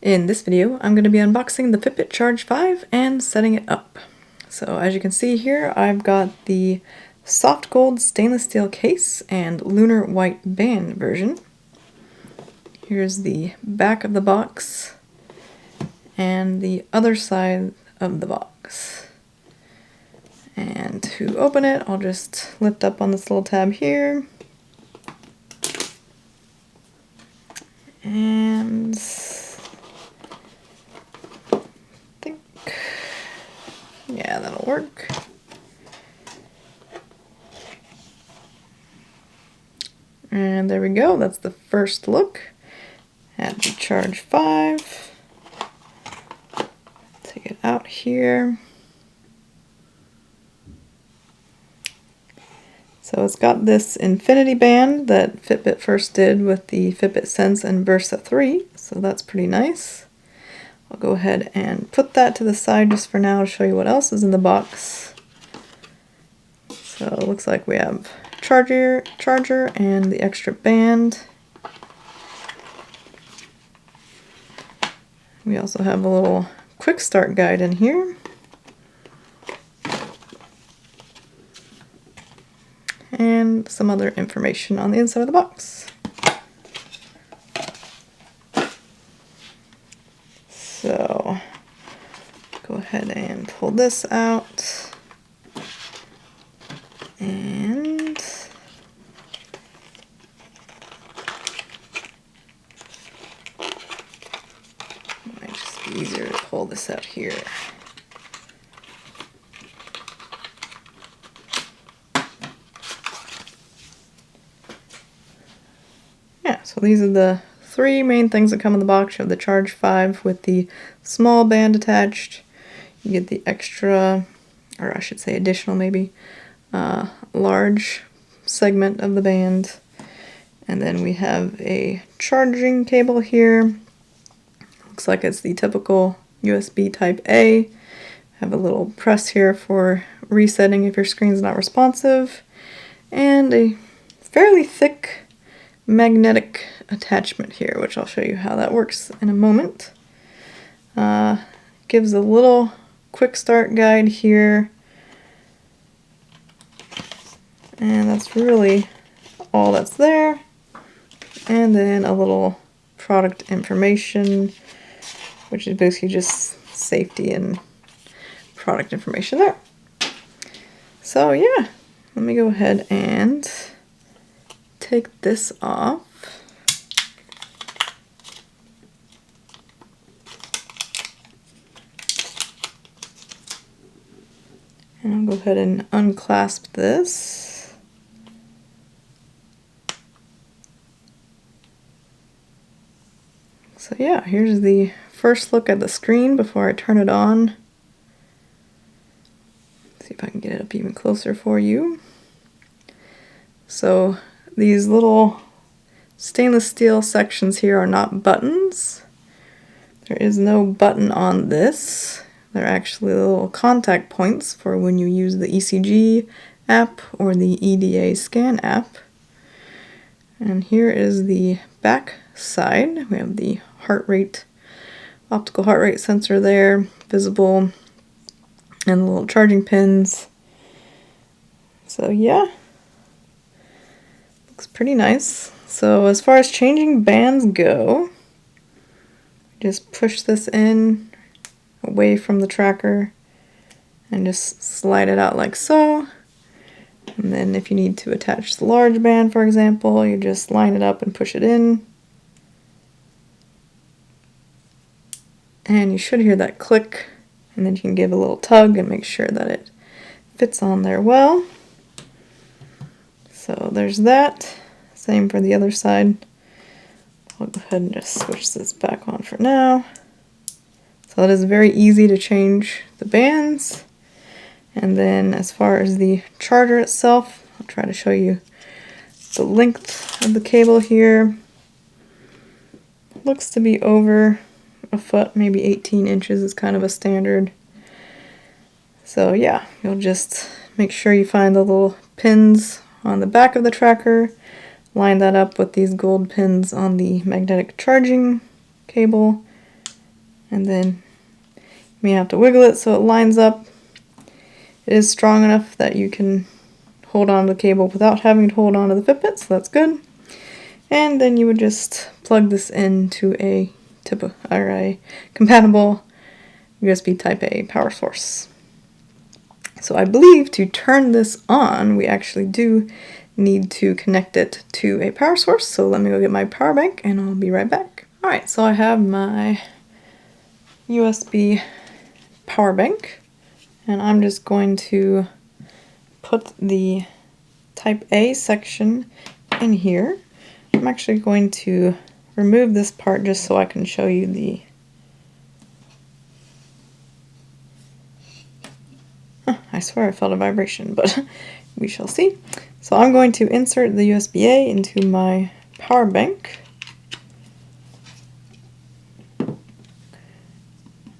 In this video, I'm going to be unboxing the Fitbit Charge 5 and setting it up. So as you can see here, I've got the soft gold stainless steel case and lunar white band version. Here's the back of the box and the other side of the box. And to open it, I'll just lift up on this little tab here. And yeah, that'll work. And there we go. That's the first look at the Charge 5. Take it out here. So it's got this infinity band that Fitbit first did with the Fitbit Sense and Versa 3, so that's pretty nice. I'll go ahead and put that to the side just for now to show you what else is in the box. So it looks like we have charger and the extra band. We also have a little quick start guide in here. And some other information on the inside of the box. So, go ahead and pull this out. And it might just be easier to pull this out here. Yeah, so these are the three main things that come in the box. You have the Charge 5 with the small band attached. You get the extra, or I should say additional maybe, large segment of the band. And then we have a charging cable here. Looks like it's the typical USB type A. Have a little press here for resetting if your screen's not responsive. And a fairly thick magnetic attachment here, which I'll show you how that works in a moment. Gives a little quick start guide here, and that's really all that's there. And then a little product information, which is basically just safety and product information there. So yeah, let me go ahead and take this off. And I'll go ahead and unclasp this. So yeah, here's the first look at the screen before I turn it on. Let's see if I can get it up even closer for you. So these little stainless steel sections here are not buttons. There is no button on this. They're actually little contact points for when you use the ECG app or the EDA scan app. And here is the back side. We have the heart rate, optical heart rate sensor there, visible, and the little charging pins. So yeah, looks pretty nice. So as far as changing bands go, just push this in away from the tracker and just slide it out like so. And then if you need to attach the large band, for example, you just line it up and push it in. And you should hear that click, and then you can give a little tug and make sure that it fits on there well. So there's that. Same for the other side. I'll go ahead and just switch this back on for now. So it is very easy to change the bands. And then as far as the charger itself, I'll try to show you the length of the cable here. Looks to be over a foot, maybe 18 inches is kind of a standard. So yeah, you'll just make sure you find the little pins on the back of the tracker, line that up with these gold pins on the magnetic charging cable, and then you may have to wiggle it so it lines up. It is strong enough that you can hold on to the cable without having to hold on to the Fitbit, so that's good. And then you would just plug this into a compatible USB Type A power source. So I believe to turn this on, we actually do need to connect it to a power source. So let me go get my power bank and I'll be right back. Alright, so I have my USB power bank, and I'm just going to put the Type A section in here. I'm actually going to remove this part just so I can show you the... I swear I felt a vibration, but we shall see. So I'm going to insert the USB-A into my power bank.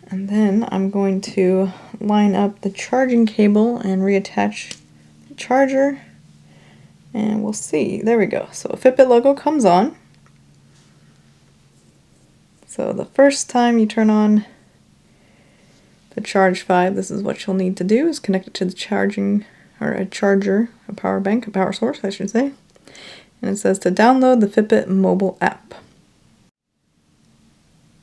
And then I'm going to line up the charging cable and reattach the charger. And we'll see. There we go. So a Fitbit logo comes on. So the first time you turn on the Charge 5, this is what you'll need to do, is connect it to the charging, or a charger, a power bank, a power source, I should say. And it says to download the Fitbit mobile app.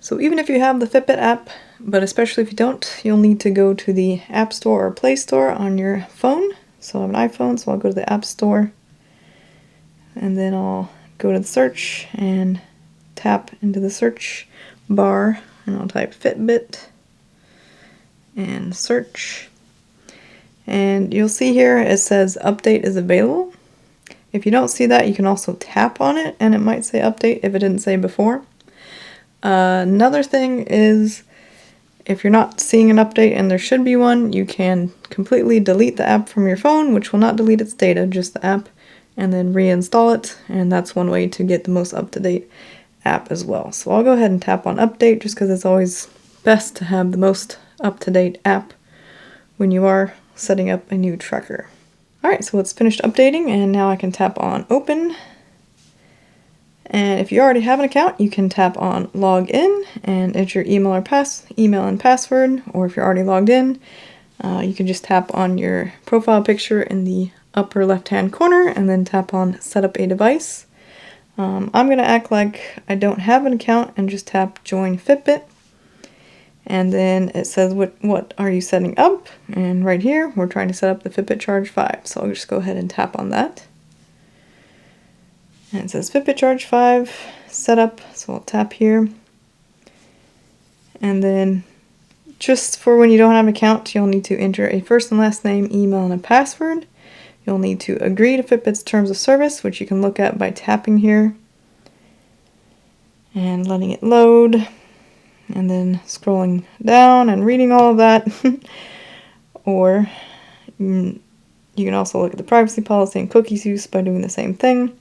So even if you have the Fitbit app, but especially if you don't, you'll need to go to the App Store or Play Store on your phone. So I have an iPhone, so I'll go to the App Store, and then I'll go to the search and tap into the search bar, and I'll type Fitbit and search. And you'll see here it says update is available. If you don't see that, you can also tap on it and it might say update if it didn't say before. Another thing is, if you're not seeing an update and there should be one, you can completely delete the app from your phone, which will not delete its data, just the app, and then reinstall it, and that's one way to get the most up-to-date app as well. So I'll go ahead and tap on update just because it's always best to have the most up-to-date app when you are setting up a new tracker. Alright, so it's finished updating, and now I can tap on open. And if you already have an account, you can tap on log in and enter your email and password, or if you're already logged in, you can just tap on your profile picture in the upper left hand corner and then tap on set up a device. I'm going to act like I don't have an account and just tap join Fitbit. And then it says what are you setting up, and right here we're trying to set up the Fitbit Charge 5, so I'll just go ahead and tap on that. And it says Fitbit Charge 5 setup, so I'll tap here. And then just for when you don't have an account, you'll need to enter a first and last name, email, and a password. You'll need to agree to Fitbit's terms of service, which you can look at by tapping here and letting it load, and then scrolling down and reading all of that. Or you can also look at the privacy policy and cookies use by doing the same thing.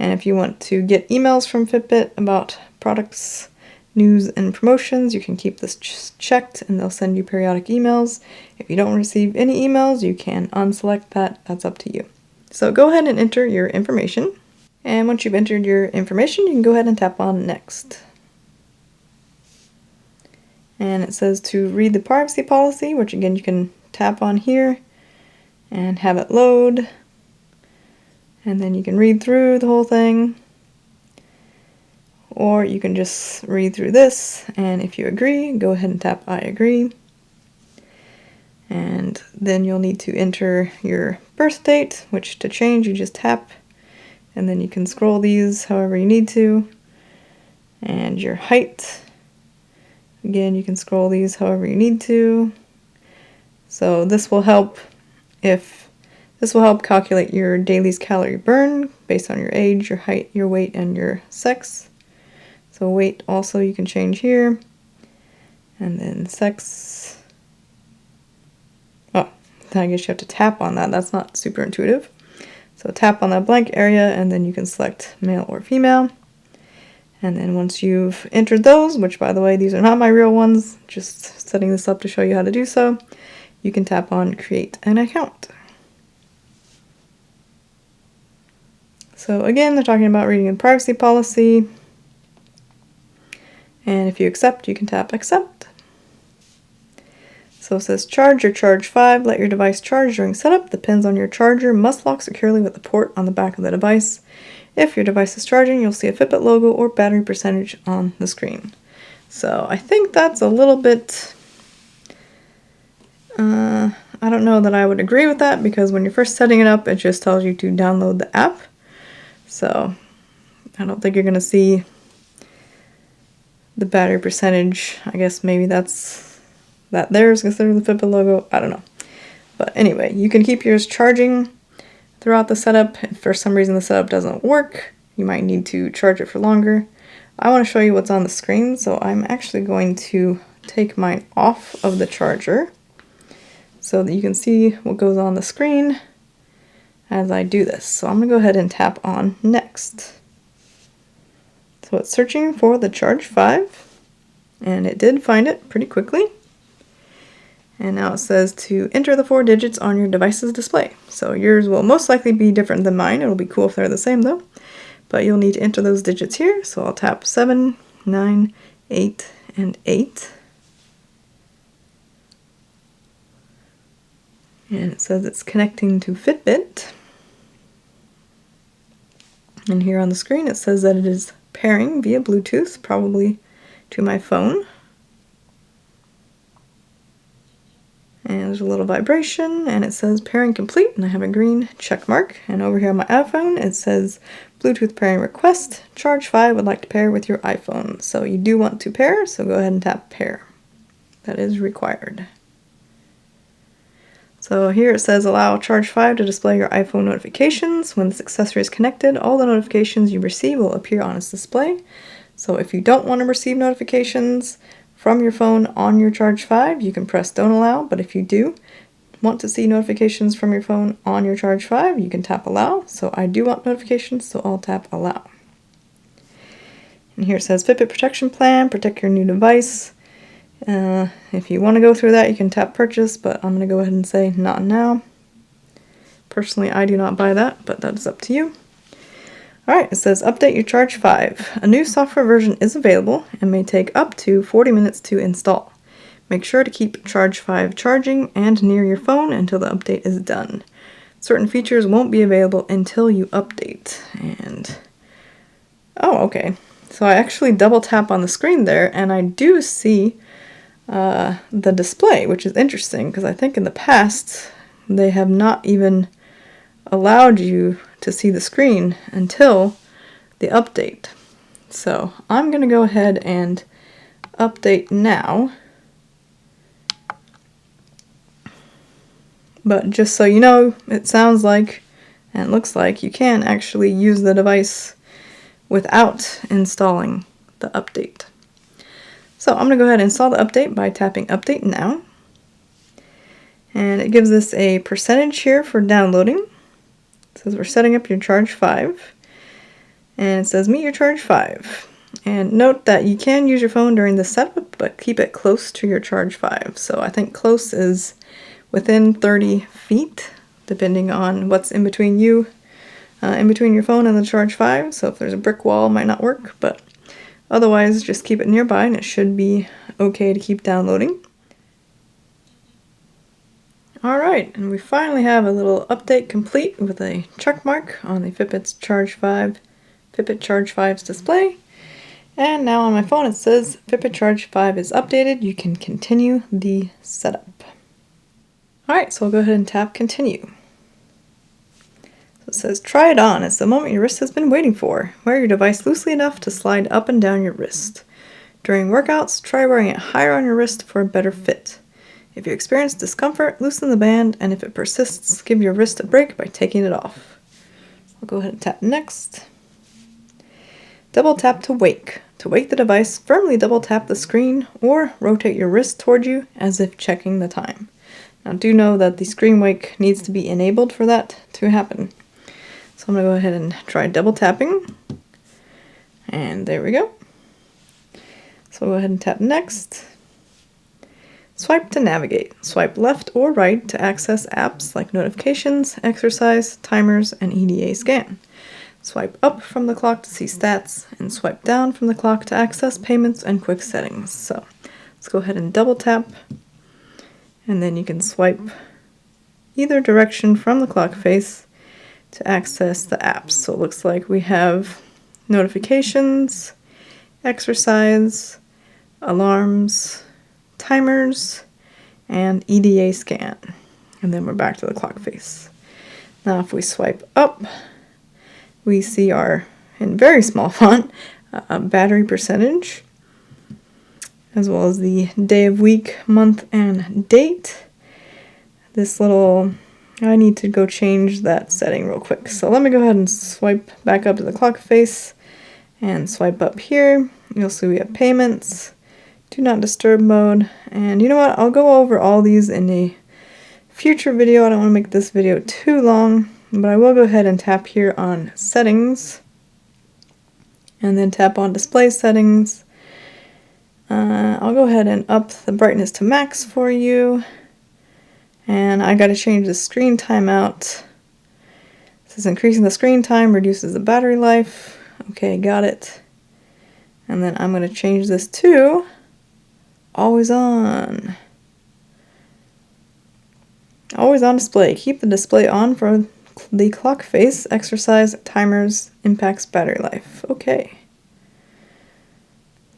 And if you want to get emails from Fitbit about products, news, and promotions, you can keep this checked and they'll send you periodic emails. If you don't receive any emails, you can unselect that. That's up to you. So go ahead and enter your information. And once you've entered your information, you can go ahead and tap on next. And it says to read the privacy policy, which again you can tap on here and have it load. And then you can read through the whole thing. Or you can just read through this, and if you agree, go ahead and tap I agree. And then you'll need to enter your birth date, which to change you just tap, and then you can scroll these however you need to. And your height, again you can scroll these however you need to. So this will help calculate your daily calorie burn based on your age, your height, your weight, and your sex. So weight also you can change here, and then sex. Oh, I guess you have to tap on that. That's not super intuitive. So tap on that blank area, and then you can select male or female. And then once you've entered those, which by the way, these are not my real ones, just setting this up to show you how to do so, you can tap on create an account. So again, they're talking about reading the privacy policy. And if you accept, you can tap accept. So it says charge or charge 5. Let your device charge during setup. The pins on your charger must lock securely with the port on the back of the device. If your device is charging, you'll see a Fitbit logo or battery percentage on the screen. So I think that's a little bit, I don't know that I would agree with that, because when you're first setting it up, it just tells you to download the app. So I don't think you're going to see the battery percentage. I guess maybe that there is considered the Fitbit logo. I don't know. But anyway, you can keep yours charging throughout the setup. If for some reason the setup doesn't work, you might need to charge it for longer. I want to show you what's on the screen, so I'm actually going to take mine off of the charger so that you can see what goes on the screen as I do this. So I'm going to go ahead and tap on next. So it's searching for the Charge 5, and it did find it pretty quickly. And now it says to enter the 4 digits on your device's display. So yours will most likely be different than mine. It'll be cool if they're the same though. But you'll need to enter those digits here. So I'll tap 7, 9, 8, and 8. And it says it's connecting to Fitbit. And here on the screen it says that it is pairing via Bluetooth, probably to my phone. And there's a little vibration, and it says pairing complete, and I have a green check mark. And over here on my iPhone, it says Bluetooth pairing request. Charge 5 would like to pair with your iPhone. So you do want to pair, so go ahead and tap pair. That is required. So here it says allow Charge 5 to display your iPhone notifications. When this accessory is connected, all the notifications you receive will appear on its display. So if you don't want to receive notifications from your phone on your Charge 5, you can press don't allow, but if you do want to see notifications from your phone on your Charge 5, you can tap allow. So I do want notifications, so I'll tap allow. And here it says Fitbit protection plan, protect your new device. If you want to go through that, you can tap purchase, but I'm going to go ahead and say not now. Personally, I do not buy that, but that is up to you. Alright, it says update your Charge 5. A new software version is available and may take up to 40 minutes to install. Make sure to keep Charge 5 charging and near your phone until the update is done. Certain features won't be available until you update. And oh, okay. So I actually double tap on the screen there, and I do see the display, which is interesting because I think in the past they have not even allowed you to see the screen until the update. So I'm going to go ahead and update now. But just so you know, it sounds like and looks like you can actually use the device without installing the update. So I'm going to go ahead and install the update by tapping update now. And it gives us a percentage here for downloading. It says we're setting up your Charge 5. And it says meet your Charge 5. And note that you can use your phone during the setup, but keep it close to your Charge 5. So I think close is within 30 feet, depending on what's in between you, in between your phone and the Charge 5. So if there's a brick wall, it might not work, but otherwise just keep it nearby and it should be okay to keep downloading. Alright, and we finally have a little update complete with a check mark on the Fitbit Charge 5's display. And now on my phone it says Fitbit Charge 5 is updated. You can continue the setup. Alright, so I'll go ahead and tap continue. So it says try it on. It's the moment your wrist has been waiting for. Wear your device loosely enough to slide up and down your wrist. During workouts, try wearing it higher on your wrist for a better fit. If you experience discomfort, loosen the band, and if it persists, give your wrist a break by taking it off. I'll go ahead and tap next. Double tap to wake. To wake the device, firmly double tap the screen or rotate your wrist toward you as if checking the time. Now do know that the screen wake needs to be enabled for that to happen. So I'm going to go ahead and try double tapping. And there we go. So we'll go ahead and tap next. Swipe to navigate. Swipe left or right to access apps like notifications, exercise, timers, and EDA scan. Swipe up from the clock to see stats, and swipe down from the clock to access payments and quick settings. So let's go ahead and double tap, and then you can swipe either direction from the clock face to access the apps. So it looks like we have notifications, exercise, alarms, timers, and EDA scan. And then we're back to the clock face. Now if we swipe up, we see our, in very small font, battery percentage, as well as the day of week, month, and date. This little, I need to go change that setting real quick. So let me go ahead and swipe back up to the clock face and swipe up here. You'll see we have payments, do not disturb mode, and you know what? I'll go over all these in a future video. I don't want to make this video too long, but I will go ahead and tap here on settings and then tap on display settings. I'll go ahead and up the brightness to max for you. And I gotta change the screen timeout. This is increasing the screen time, reduces the battery life. Okay, got it. And then I'm gonna change this to always on. Always on display. Keep the display on for the clock face, exercise, timers, impacts battery life. Okay.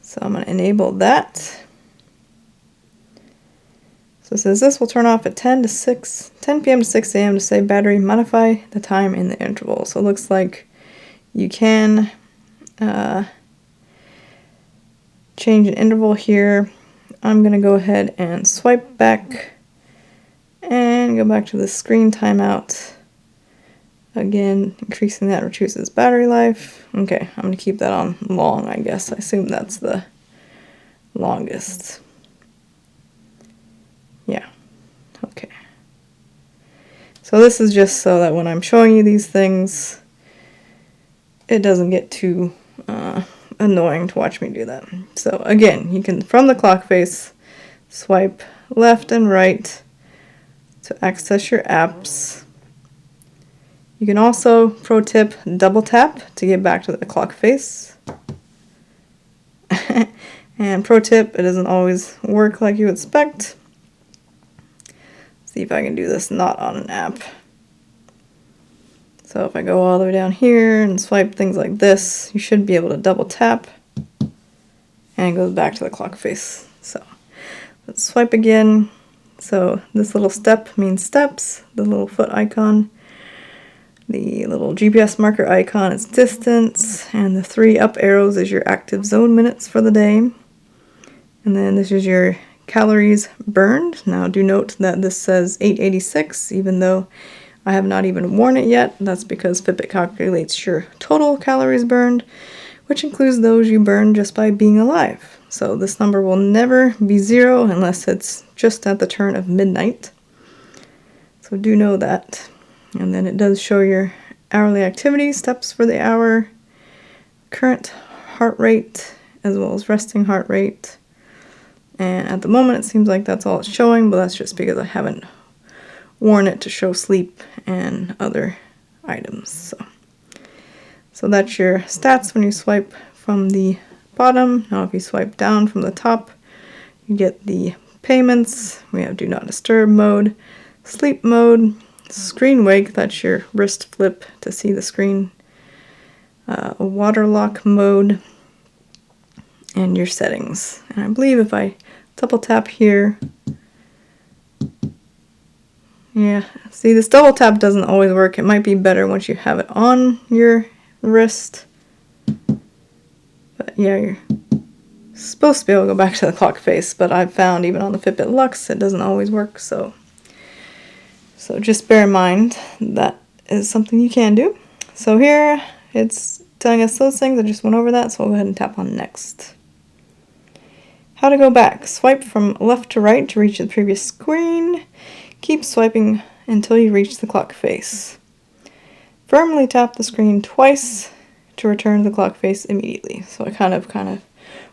So I'm gonna enable that. So it says this will turn off at 10 p.m. to 6 a.m. to save battery, modify the time in the interval. So it looks like you can change an interval here. I'm going to go ahead and swipe back and go back to the screen timeout. Again, increasing that reduces battery life. Okay, I'm going to keep that on long, I guess. I assume that's the longest. Yeah, okay. So this is just so that when I'm showing you these things, it doesn't get too annoying to watch me do that. So again, you can, from the clock face, swipe left and right to access your apps. You can also, pro tip, double tap to get back to the clock face. And pro tip, it doesn't always work like you expect. See if I can do this not on an app. So if I go all the way down here and swipe things like this, you should be able to double tap and it goes back to the clock face. So let's swipe again. So this little step means steps, the little foot icon, the little GPS marker icon is distance, and the 3 up arrows is your active zone minutes for the day. And then this is your calories burned. Now do note that this says 886, even though I have not even worn it yet. That's because Fitbit calculates your total calories burned, which includes those you burn just by being alive. So this number will never be 0 unless it's just at the turn of midnight. So do know that. And then it does show your hourly activity, steps for the hour, current heart rate, as well as resting heart rate. And at the moment it seems like that's all it's showing, but that's just because I haven't worn it to show sleep and other items. So that's your stats when you swipe from the bottom. Now if you swipe down from the top, you get the payments. We have do not disturb mode, sleep mode, screen wake, that's your wrist flip to see the screen, water lock mode, and your settings. And I believe if I double tap here, yeah, see this double tap doesn't always work. It might be better once you have it on your wrist. But yeah, you're supposed to be able to go back to the clock face, but I've found even on the Fitbit Luxe it doesn't always work, so just bear in mind that is something you can do. So here it's telling us those things. I just went over that, so I'll go ahead and tap on next. How to go back. Swipe from left to right to reach the previous screen. Keep swiping until you reach the clock face. Firmly tap the screen twice to return to the clock face immediately. So I kind of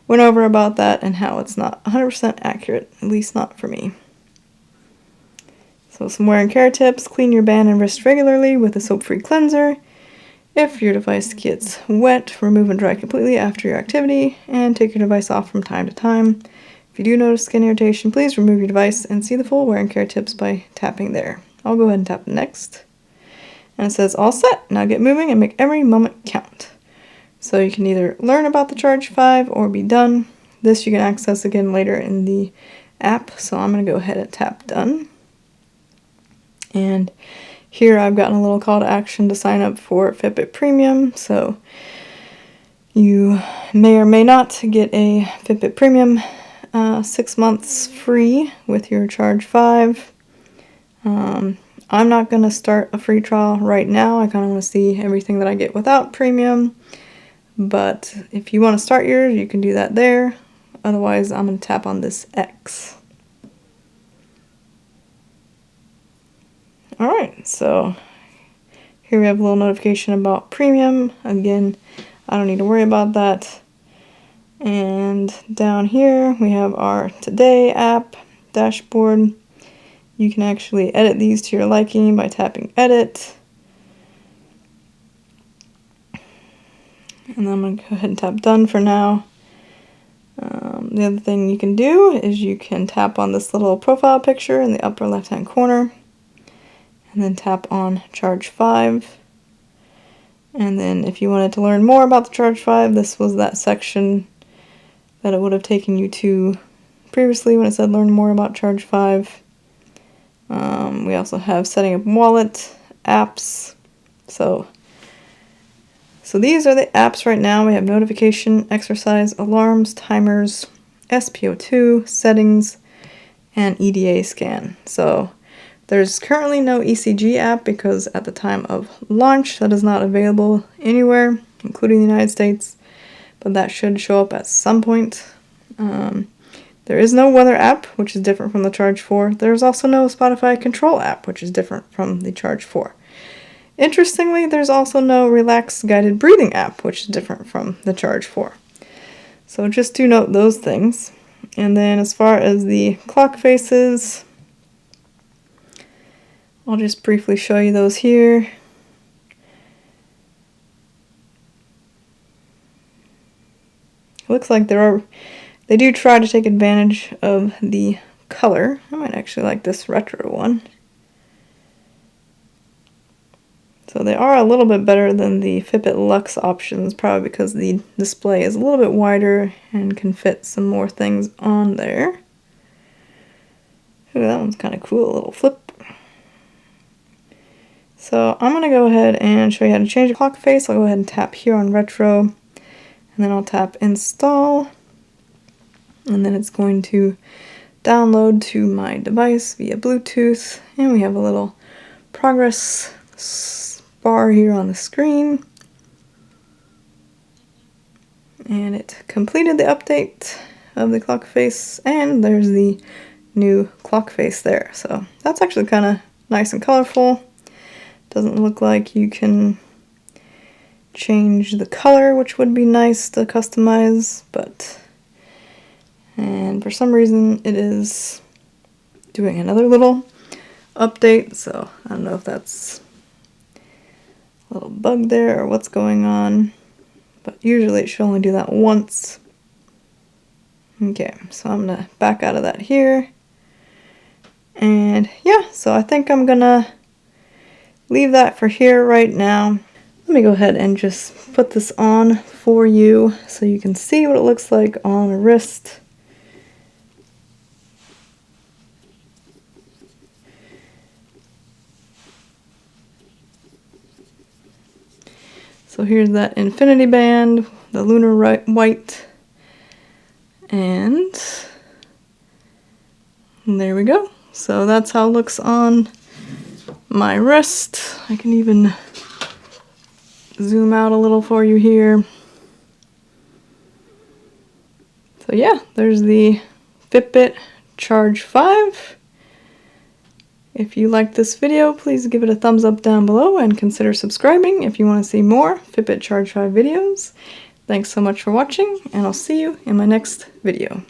went over about that and how it's not 100% accurate, at least not for me. So some wear and care tips. Clean your band and wrist regularly with a soap-free cleanser. If your device gets wet, remove and dry completely after your activity, and take your device off from time to time. If you do notice skin irritation, please remove your device and see the full wear and care tips by tapping there. I'll go ahead and tap next. And it says all set. Now get moving and make every moment count. So you can either learn about the Charge 5 or be done. This you can access again later in the app. So I'm going to go ahead and tap done. And here I've gotten a little call to action to sign up for Fitbit Premium. So you may or may not get a Fitbit Premium 6 months free with your Charge 5. I'm not going to start a free trial right now. I kind of want to see everything that I get without Premium. But if you want to start yours, you can do that there. Otherwise, I'm going to tap on this X. Alright, so here we have a little notification about Premium. Again, I don't need to worry about that. And down here we have our Today app dashboard. You can actually edit these to your liking by tapping Edit. And then I'm going to go ahead and tap Done for now. The other thing you can do is you can tap on this little profile picture in the upper left hand corner. And then tap on Charge 5. And then if you wanted to learn more about the Charge 5, this was that section that it would have taken you to previously when it said learn more about Charge 5. We also have setting up wallet, apps. So these are the apps right now. We have notification, exercise, alarms, timers, SPO2, settings, and EDA scan. So there's currently no ECG app because at the time of launch that is not available anywhere, including the United States, but that should show up at some point. There is no weather app, which is different from the Charge 4. There's also no Spotify control app, which is different from the Charge 4. Interestingly, there's also no relaxed guided breathing app, which is different from the Charge 4. So just do note those things. And then as far as the clock faces, I'll just briefly show you those here. It looks like they do try to take advantage of the color. I might actually like this retro one. So they are a little bit better than the Fitbit Luxe options, probably because the display is a little bit wider and can fit some more things on there. Ooh, that one's kind of cool, a little flip. So I'm going to go ahead and show you how to change the clock face. I'll go ahead and tap here on retro, and then I'll tap install. And then it's going to download to my device via Bluetooth. And we have a little progress bar here on the screen. And it completed the update of the clock face. And there's the new clock face there. So that's actually kind of nice and colorful. Doesn't look like you can change the color, which would be nice to customize, and for some reason it is doing another little update, so I don't know if that's a little bug there or what's going on, but usually it should only do that once. Okay, so I'm gonna back out of that here, and yeah, so I think I'm gonna leave that for here right now. Let me go ahead and just put this on for you so you can see what it looks like on a wrist. So here's that infinity band, the Lunar white, and there we go. So that's how it looks on my wrist. I can even zoom out a little for you here. So yeah, there's the Fitbit Charge 5. If you liked this video, please give it a thumbs up down below and consider subscribing if you want to see more Fitbit Charge 5 videos. Thanks so much for watching, and I'll see you in my next video.